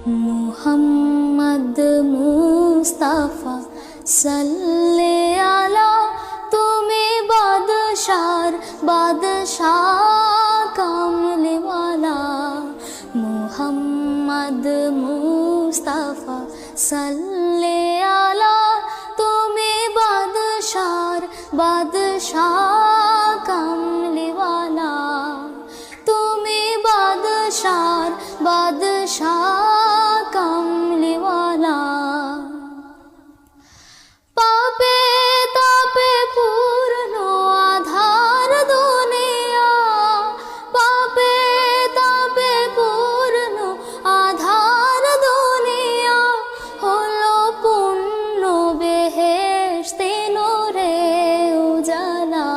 মুহাম্মদ মুস্তাফা সাল্লে আলা, তুমি বাদশাহ কামলিওয়ালা। মুহাম্মদ মুস্তাফা সাল্লে আলা, তুমি বাদশাহ কামলিওয়ালা। তুমি বাদশাহ কামলিওয়ালা। পাপে তাপে পূর্ণ আধার দুনিয়া, পাপে তাপে পূর্ণ আধার দুনিয়া, হলো পূর্ণ বেহেশতে নূরে উজালা,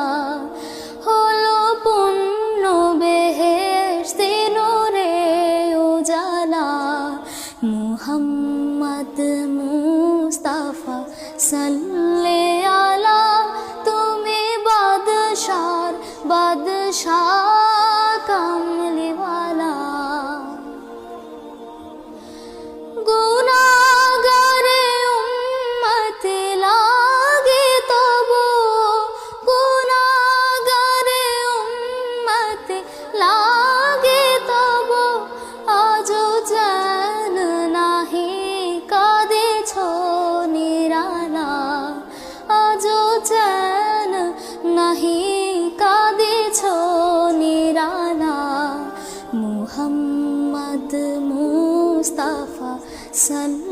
হলো পূর্ণ বেহেশতে নূরে উজালা। মুহাম্মদ মুস্তাফা সাল্লে আলা, তুমি বাদশাহ কামলিওয়ালা। গুনাহগারে উম্মত লাগে তবু, গুনাহগারে উম্মত লাগে তবু, আজও যেন নাহি কাঁদেছ নিরালা, আজও যেন নাহি কাঁদেছ নিরালা। মুহাম্মদ মুস্তাফা সাল্লে